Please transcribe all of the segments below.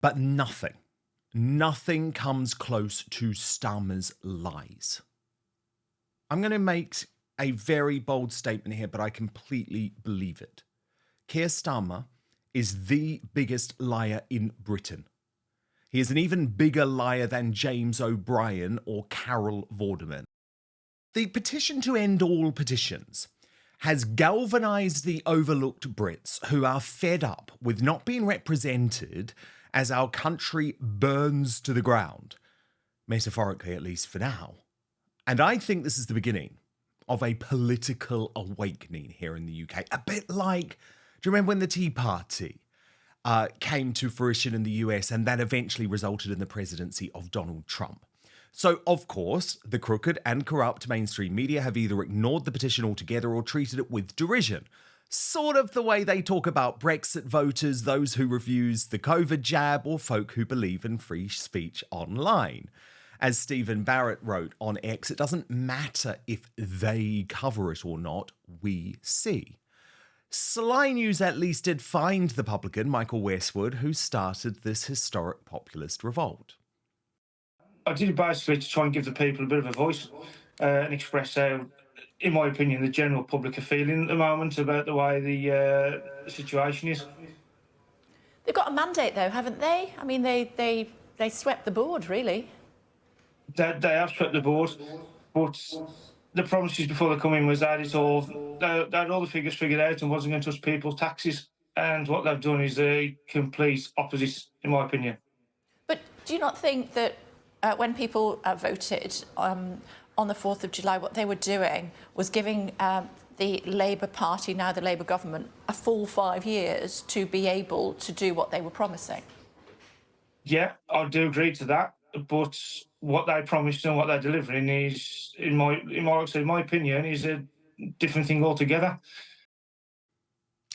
But nothing comes close to Starmer's lies. I'm going to make a very bold statement here, but I completely believe it. Keir Starmer is the biggest liar in Britain. He is an even bigger liar than James O'Brien or Carol Vorderman. The petition to end all petitions has galvanised the overlooked Brits who are fed up with not being represented as our country burns to the ground, metaphorically at least for now. And I think this is the beginning of a political awakening here in the UK. A bit like, do you remember when the Tea Party came to fruition in the US and that eventually resulted in the presidency of Donald Trump? So, of course, the crooked and corrupt mainstream media have either ignored the petition altogether or treated it with derision. Sort of the way they talk about Brexit voters, those who refuse the COVID jab, or folk who believe in free speech online. As Stephen Barrett wrote on X, it doesn't matter if they cover it or not, we see. Sly News at least did find the publican, Michael Westwood, who started this historic populist revolt. I did it basically to try and give the people a bit of a voice and express how, in my opinion, the general public are feeling at the moment about the way the situation is. They've got a mandate, though, haven't they? I mean, they swept the board, really. They have swept the board, but the promises before they come in was that they had all the figures figured out and wasn't going to touch people's taxes. And what they've done is the complete opposite, in my opinion. But do you not think that when people voted on the 4th of July, what they were doing was giving the Labour Party, now the Labour government, a full 5 years to be able to do what they were promising? Yeah, I do agree to that. But what they promised and what they're delivering is, in my opinion, is a different thing altogether.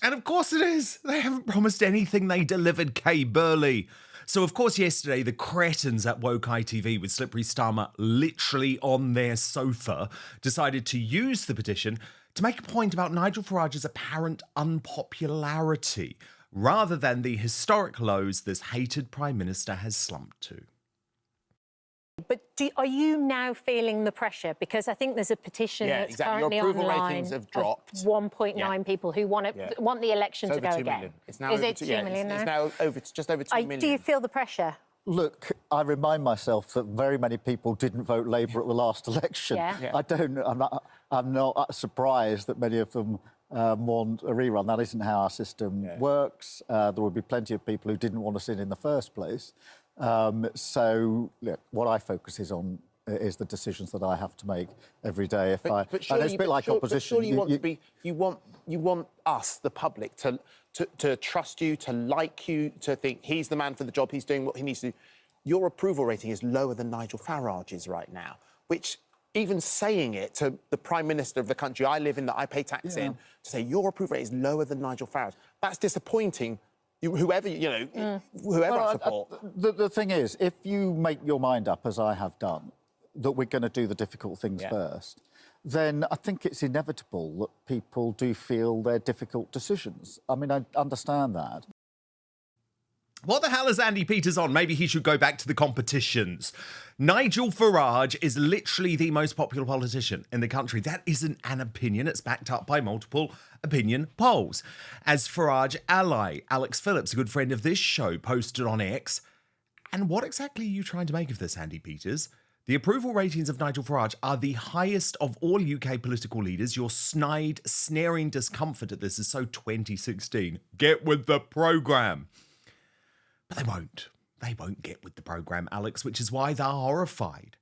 And of course it is. They haven't promised anything. They delivered, Kay Burley. So, of course, yesterday, the cretins at Woke ITV with Slippery Starmer literally on their sofa decided to use the petition to make a point about Nigel Farage's apparent unpopularity, rather than the historic lows this hated Prime Minister has slumped to. But are you now feeling the pressure? Because I think there's a petition that's currently Your approval online ratings have dropped. 1.9 people who want the election to go again. It's now Is over it 2 million now? It's now just over 2 million. Do you feel the pressure? Look, I remind myself that very many people didn't vote Labour at the last election. I'm not surprised that many of them want a rerun. That isn't how our system works. There will be plenty of people who didn't want us in the first place. So, look, what I focus on is the decisions that I have to make every day. And it's a bit like opposition. Surely you want us, the public, to trust you, to like you, to think he's the man for the job, he's doing what he needs to do. Your approval rating is lower than Nigel Farage's right now, which, even saying it to the Prime Minister of the country I live in, that I pay tax in, to say your approval rate is lower than Nigel Farage, that's disappointing. Whoever I support. The thing is, if you make your mind up, as I have done, that we're going to do the difficult things first, then I think it's inevitable that people do feel they're difficult decisions. I mean, I understand that. What the hell is Andy Peters on? Maybe he should go back to the competitions. Nigel Farage is literally the most popular politician in the country. That isn't an opinion. It's backed up by multiple opinion polls. As Farage ally, Alex Phillips, a good friend of this show, posted on X. And what exactly are you trying to make of this, Andy Peters? The approval ratings of Nigel Farage are the highest of all UK political leaders. Your snide, snaring discomfort at this is so 2016. Get with the programme. But they won't. They won't get with the programme, Alex, which is why they're horrified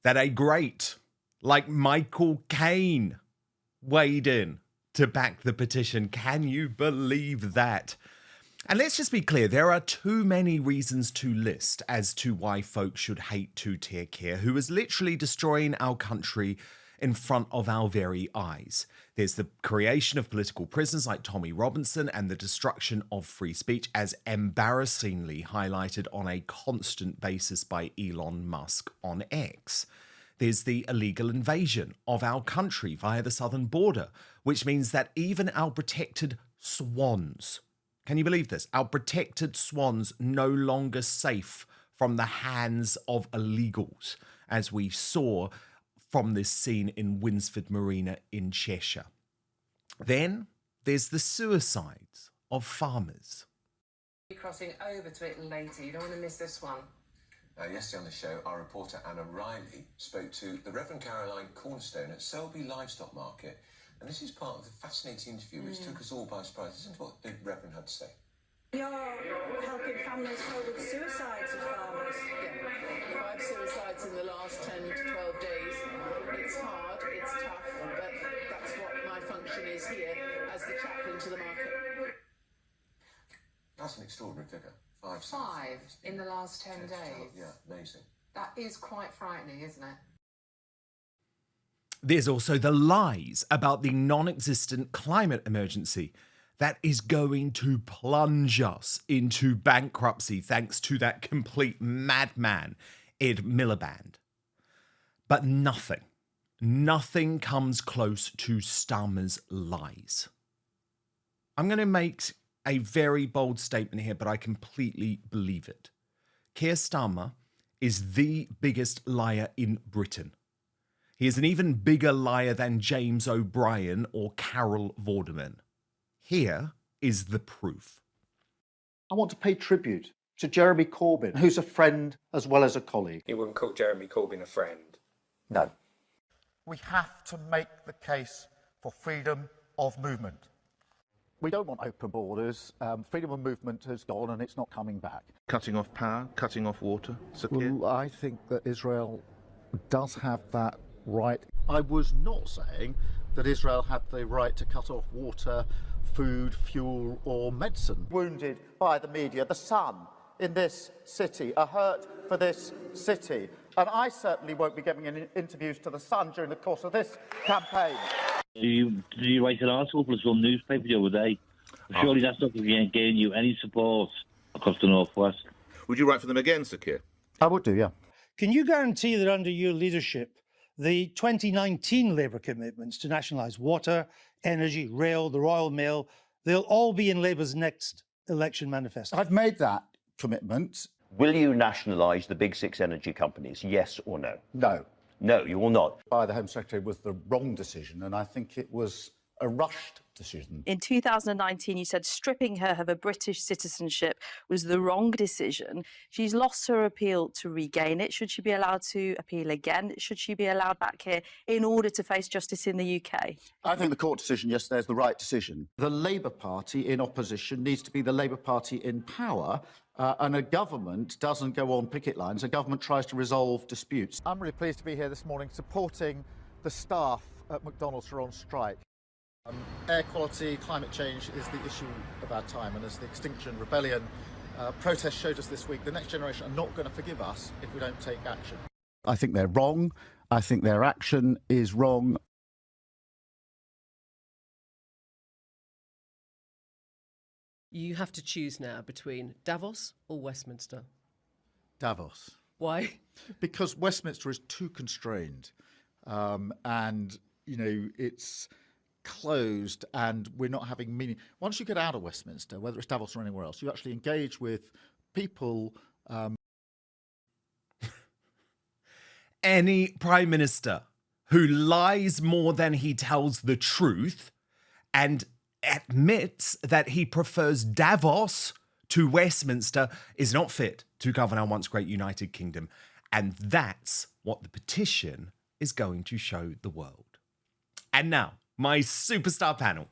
that a great like Michael Caine weighed in to back the petition. Can you believe that? And let's just be clear, there are too many reasons to list as to why folks should hate two-tier Keir, who is literally destroying our country in front of our very eyes. There's the creation of political prisoners like Tommy Robinson and the destruction of free speech, as embarrassingly highlighted on a constant basis by Elon Musk on X. There's the illegal invasion of our country via the southern border, which means that even our protected swans Can you believe this? Our protected swans no longer safe from the hands of illegals, as we saw from this scene in Winsford Marina in Cheshire. Then there's the suicides of farmers. Crossing over to it later. You don't want to miss this one. Yesterday on the show, our reporter Anna Riley spoke to the Reverend Caroline Cornerstone at Selby Livestock Market. And this is part of the fascinating interview which took us all by surprise. Listen to what the Reverend had to say. We are helping families cope with suicides of farmers. Yeah. 5 suicides in the last 10 to 12 days. It's hard, it's tough, but that's what my function is here as the chaplain to the market. That's an extraordinary figure. 5 in the last 10 days. Yeah, amazing. That is quite frightening, isn't it? There's also the lies about the non-existent climate emergency that is going to plunge us into bankruptcy thanks to that complete madman, Ed Miliband. But nothing comes close to Starmer's lies. I'm going to make a very bold statement here, but I completely believe it. Keir Starmer is the biggest liar in Britain. He is an even bigger liar than James O'Brien or Carol Vorderman. Here is the proof. I want to pay tribute to Jeremy Corbyn, who's a friend as well as a colleague. You wouldn't call Jeremy Corbyn a friend? No. We have to make the case for freedom of movement. We don't want open borders. Freedom of movement has gone and it's not coming back. Cutting off power, cutting off water. Well, I think that Israel does have that right. I was not saying that Israel had the right to cut off water, food, fuel or medicine. Wounded by the media, the Sun in this city, a hurt for this city. And I certainly won't be giving any interviews to the Sun during the course of this campaign. Did you write an article for some newspaper the other day? Surely that's not going to gain you any support across the Northwest. Would you write for them again, Sir Keir? I would do, yeah. Can you guarantee that under your leadership, the 2019 Labour commitments to nationalise water, energy, rail, the Royal Mail, they'll all be in Labour's next election manifesto? I've made that commitment. Will you nationalise the big 6 energy companies, yes or no? No. No, you will not. By the Home Secretary was the wrong decision, and I think it was a rushed decision. In 2019, you said stripping her of her British citizenship was the wrong decision. She's lost her appeal to regain it. Should she be allowed to appeal again? Should she be allowed back here in order to face justice in the UK? I think the court decision yesterday is the right decision. The Labour Party in opposition needs to be the Labour Party in power. And a government doesn't go on picket lines. A government tries to resolve disputes. I'm really pleased to be here this morning supporting the staff at McDonald's who are on strike. Air quality, climate change is the issue of our time. And as the Extinction Rebellion protest showed us this week, the next generation are not going to forgive us if we don't take action. I think they're wrong. I think their action is wrong. You have to choose now between Davos or Westminster. Davos. Why? Because Westminster is too constrained. And, you know, it's closed and we're not having meaning. Once you get out of Westminster, whether it's Davos or anywhere else, you actually engage with people. Any Prime Minister who lies more than he tells the truth and admits that he prefers Davos to Westminster is not fit to govern our once great United Kingdom. And that's what the petition is going to show the world. And now, my superstar panel.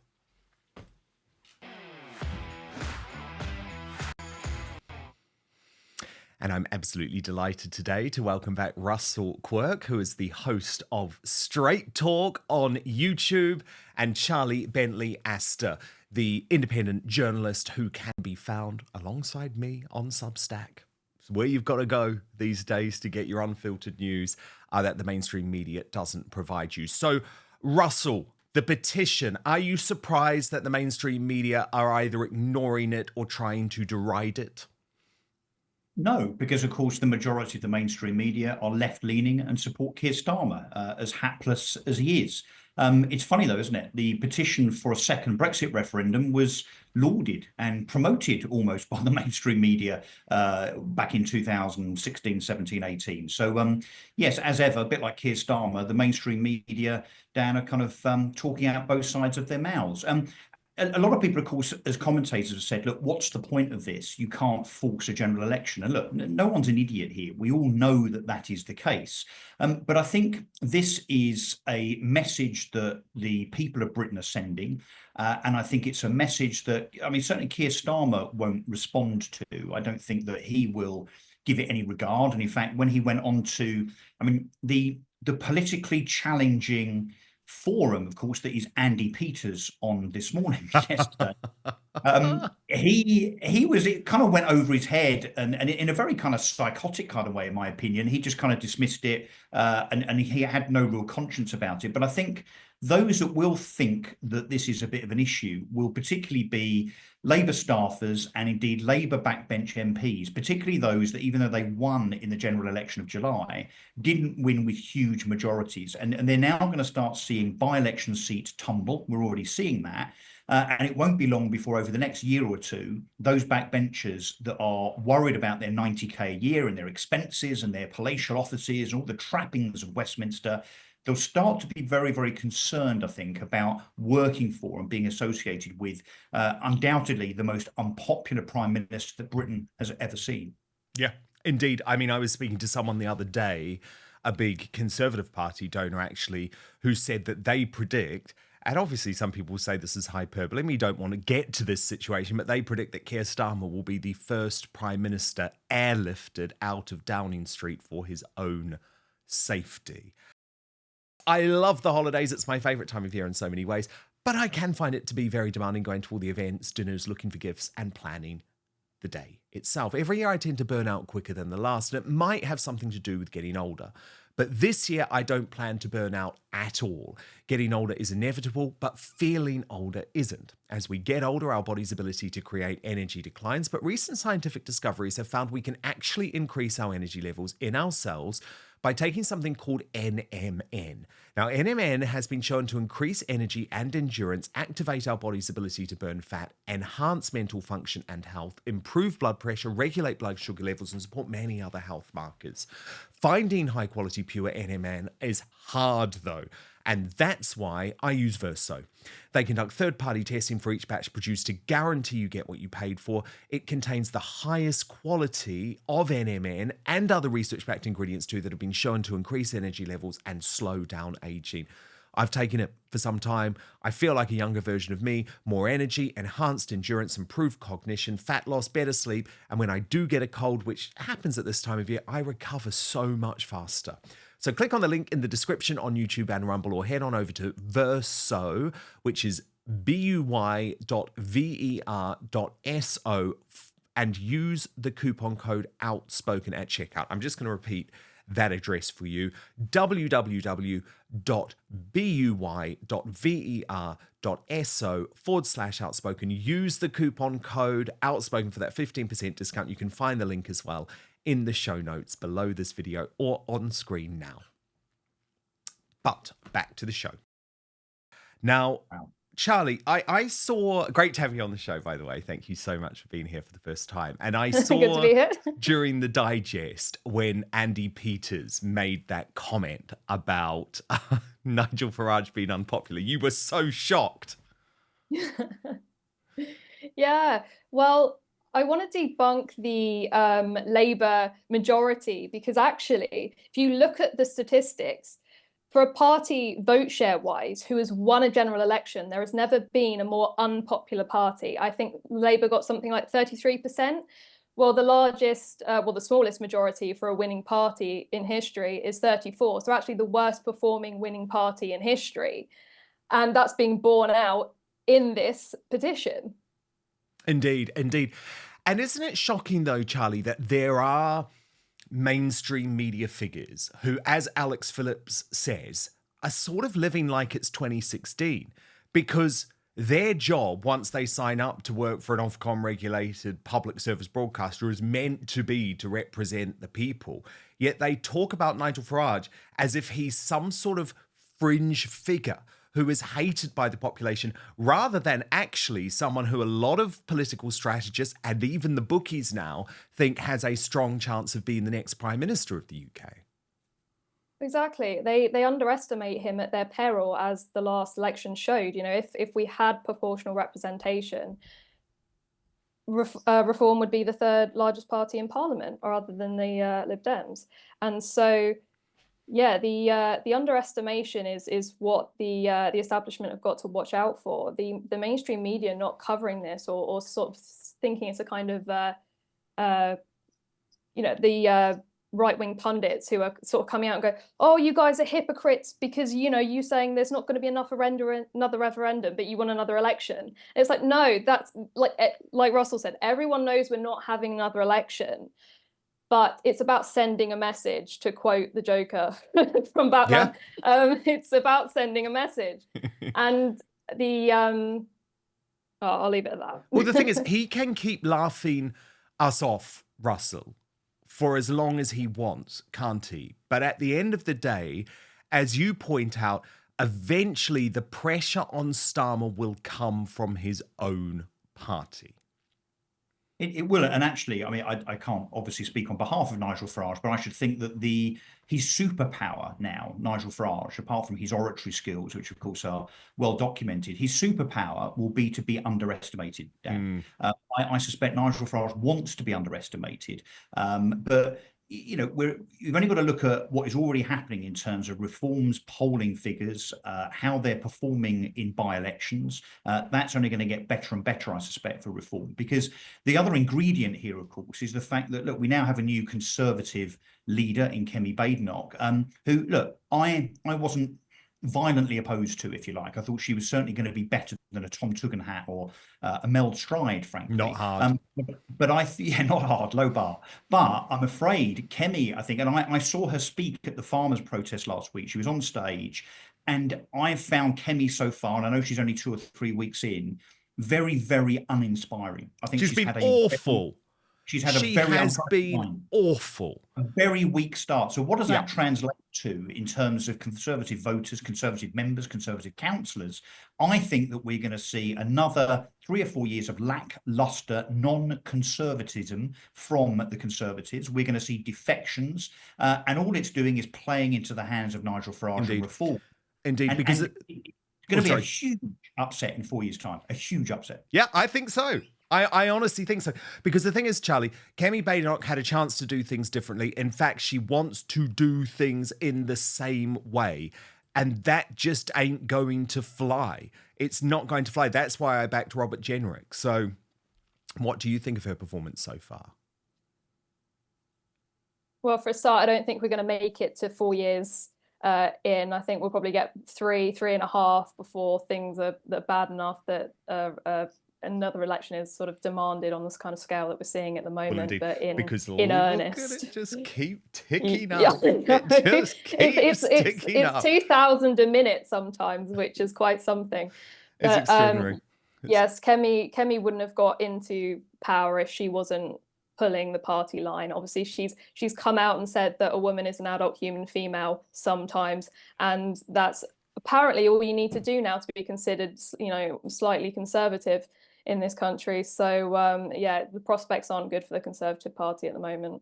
And I'm absolutely delighted today to welcome back Russell Quirke, who is the host of Straight Talk on YouTube, and Charlie Bentley Astor, the independent journalist who can be found alongside me on Substack. It's where you've got to go these days to get your unfiltered news that the mainstream media doesn't provide you. So, Russell, the petition, are you surprised that the mainstream media are either ignoring it or trying to deride it? No, because of course the majority of the mainstream media are left-leaning and support Keir Starmer, as hapless as he is. It's funny though, isn't it? The petition for a second Brexit referendum was lauded and promoted almost by the mainstream media back in 2016, 17, 18. So yes, as ever, a bit like Keir Starmer, the mainstream media, Dan, are kind of talking out both sides of their mouths. A lot of people, of course, as commentators have said, look, what's the point of this? You can't force a general election. And look, no one's an idiot here. We all know that that is the case. But I think this is a message that the people of Britain are sending. And I think it's a message that, I mean, certainly Keir Starmer won't respond to. I don't think that he will give it any regard. And in fact, when he went on to, I mean, the politically challenging forum, of course, that is Andy Peters on this morning, yesterday. It kind of went over his head and in a very kind of psychotic kind of way, in my opinion. He just kind of dismissed it and he had no real conscience about it. But I think those that will think that this is a bit of an issue will particularly be Labour staffers and indeed Labour backbench MPs, particularly those that, even though they won in the general election of July, didn't win with huge majorities. And they're now going to start seeing by-election seats tumble. We're already seeing that. And it won't be long before, over the next year or two, those backbenchers that are worried about their 90k a year and their expenses and their palatial offices and all the trappings of Westminster, they'll start to be very, very concerned, I think, about working for and being associated with undoubtedly the most unpopular Prime Minister that Britain has ever seen. Yeah, indeed. I mean, I was speaking to someone the other day, a big Conservative Party donor actually, who said that they predict, and obviously some people say this is hyperbole, we don't want to get to this situation, but they predict that Keir Starmer will be the first Prime Minister airlifted out of Downing Street for his own safety. I love the holidays. It's my favourite time of year in so many ways, but I can find it to be very demanding, going to all the events, dinners, looking for gifts and planning the day itself. Every year I tend to burn out quicker than the last, and it might have something to do with getting older. But this year I don't plan to burn out at all. Getting older is inevitable, but feeling older isn't. As we get older, our body's ability to create energy declines, but recent scientific discoveries have found we can actually increase our energy levels in our cells by taking something called NMN. Now, NMN has been shown to increase energy and endurance, activate our body's ability to burn fat, enhance mental function and health, improve blood pressure, regulate blood sugar levels, and support many other health markers. Finding high-quality pure NMN is hard, though, and that's why I use Verso. They conduct third-party testing for each batch produced to guarantee you get what you paid for. It contains the highest quality of NMN and other research-backed ingredients too that have been shown to increase energy levels and slow down aging. I've taken it for some time. I feel like a younger version of me, more energy, enhanced endurance, improved cognition, fat loss, better sleep, and when I do get a cold, which happens at this time of year, I recover so much faster. So click on the link in the description on YouTube and Rumble, or head on over to Verso, which is buy.ver.so, and use the coupon code Outspoken at checkout. I'm just going to repeat that address for you: www.buy.ver.so/outspoken. Use the coupon code Outspoken for that 15% discount. You can find the link as well in the show notes below this video or on screen now. But back to the show. Now, Charlie, I saw, great to have you on the show, by the way. Thank you so much for being here for the first time. And I saw Good to be here. during the digest when Andy Peters made that comment about Nigel Farage being unpopular. You were so shocked. Yeah, well, I want to debunk the Labour majority, because actually, if you look at the statistics, for a party vote share wise who has won a general election, there has never been a more unpopular party. I think Labour got something like 33%. Well, the smallest majority for a winning party in history is 34. So actually the worst performing winning party in history. And that's being borne out in this petition. Indeed, indeed. And isn't it shocking, though, Charlie, that there are mainstream media figures who, as Alex Phillips says, are sort of living like it's 2016? Because Their job, once they sign up to work for an Ofcom regulated public service broadcaster, is meant to be to represent the people. Yet they talk about Nigel Farage as if he's some sort of fringe figure who is hated by the population, rather than actually someone who a lot of political strategists and even the bookies now think has a strong chance of being the next Prime Minister of the UK. Exactly. They underestimate him at their peril, as the last election showed. You know, if we had proportional representation, Reform would be the third largest party in Parliament, or other than the Lib Dems. And so, yeah, the underestimation is what the establishment have got to watch out for. The mainstream media not covering this, or sort of thinking it's a kind of the right-wing pundits who are sort of coming out and go, oh, you guys are hypocrites because, you know, you saying there's not going to be another referendum, but you want another election. And it's like, no, that's like Russell said, everyone knows we're not having another election, but it's about sending a message, to quote the Joker from Batman. Yeah. It's about sending a message. And I'll leave it at that. Well, the thing is, he can keep laughing us off, Russell, for as long as he wants, can't he? But at the end of the day, as you point out, eventually the pressure on Starmer will come from his own party. It will, and actually, I mean, I can't obviously speak on behalf of Nigel Farage, but I should think that his superpower now, Nigel Farage, apart from his oratory skills, which of course are well documented, his superpower will be to be underestimated. Dan. I suspect Nigel Farage wants to be underestimated, but you know, you've only got to look at what is already happening in terms of Reform's polling figures, how they're performing in by-elections. That's only going to get better and better, I suspect, for Reform. Because the other ingredient here, of course, is the fact that, look, we now have a new Conservative leader in Kemi Badenoch, who, look, I wasn't violently opposed to, if you like. I thought she was certainly going to be better than a Tom Tugendhat or a Mel Stride, frankly. Not hard. But not hard, low bar. But I'm afraid Kemi, I think, and I saw her speak at the farmers' protest last week. She was on stage, and I've found Kemi so far, and I know she's only 2 or 3 weeks in, very, very uninspiring. I think she's been awful. She's had a very awful. A very weak start. So what does that translate to in terms of Conservative voters, Conservative members, Conservative councillors? I think that we're going to see another 3 or 4 years of lacklustre non-conservatism from the Conservatives. We're going to see defections, and all it's doing is playing into the hands of Nigel Farage and Reform. Indeed, because it's going to be a huge upset in 4 years' time. A huge upset. Yeah, I think so. I honestly think so. Because the thing is, Charlie, Kemi Badenoch had a chance to do things differently. In fact, she wants to do things in the same way. And that just ain't going to fly. It's not going to fly. That's why I backed Robert Jenrick. So what do you think of her performance so far? Well, for a start, I don't think we're going to make it to 4 years in. I think we'll probably get 3.5 before things are bad enough that another election is sort of demanded on this kind of scale that we're seeing at the moment, but in earnest. It just keep ticking up. It just keeps ticking up. It's 2,000 a minute sometimes, which is quite something. It's extraordinary. Yes, Kemi wouldn't have got into power if she wasn't pulling the party line. Obviously, she's come out and said that a woman is an adult human female sometimes, and that's apparently all you need to do now to be considered, you know, slightly conservative in this country. So yeah, the prospects aren't good for the Conservative Party at the moment.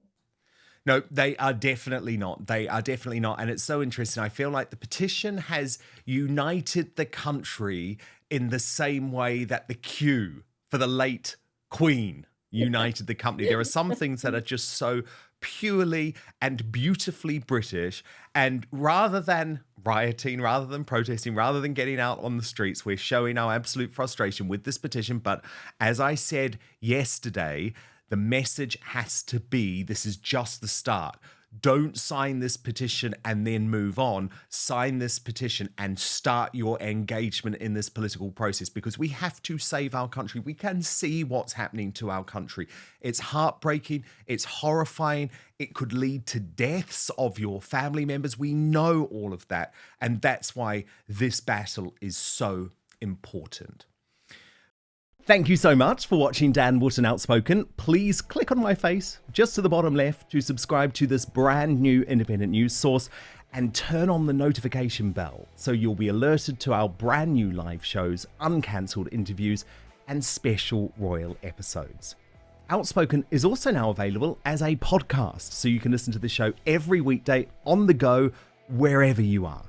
No, they are definitely not. They are definitely not. And it's so interesting. I feel like the petition has united the country in the same way that the queue for the late Queen united the company. There are some things that are just so purely and beautifully British, and rather than rioting, rather than protesting, rather than getting out on the streets, we're showing our absolute frustration with this petition. But as I said yesterday, the message has to be, this is just the start. Don't sign this petition and then move on. Sign this petition and start your engagement in this political process, because we have to save our country. We can see what's happening to our country. It's heartbreaking. It's horrifying. It could lead to deaths of your family members. We know all of that. And that's why this battle is so important. Thank you so much for watching Dan Wootton Outspoken. Please click on my face just to the bottom left to subscribe to this brand new independent news source and turn on the notification bell so you'll be alerted to our brand new live shows, uncancelled interviews and special royal episodes. Outspoken is also now available as a podcast, so you can listen to the show every weekday on the go, wherever you are.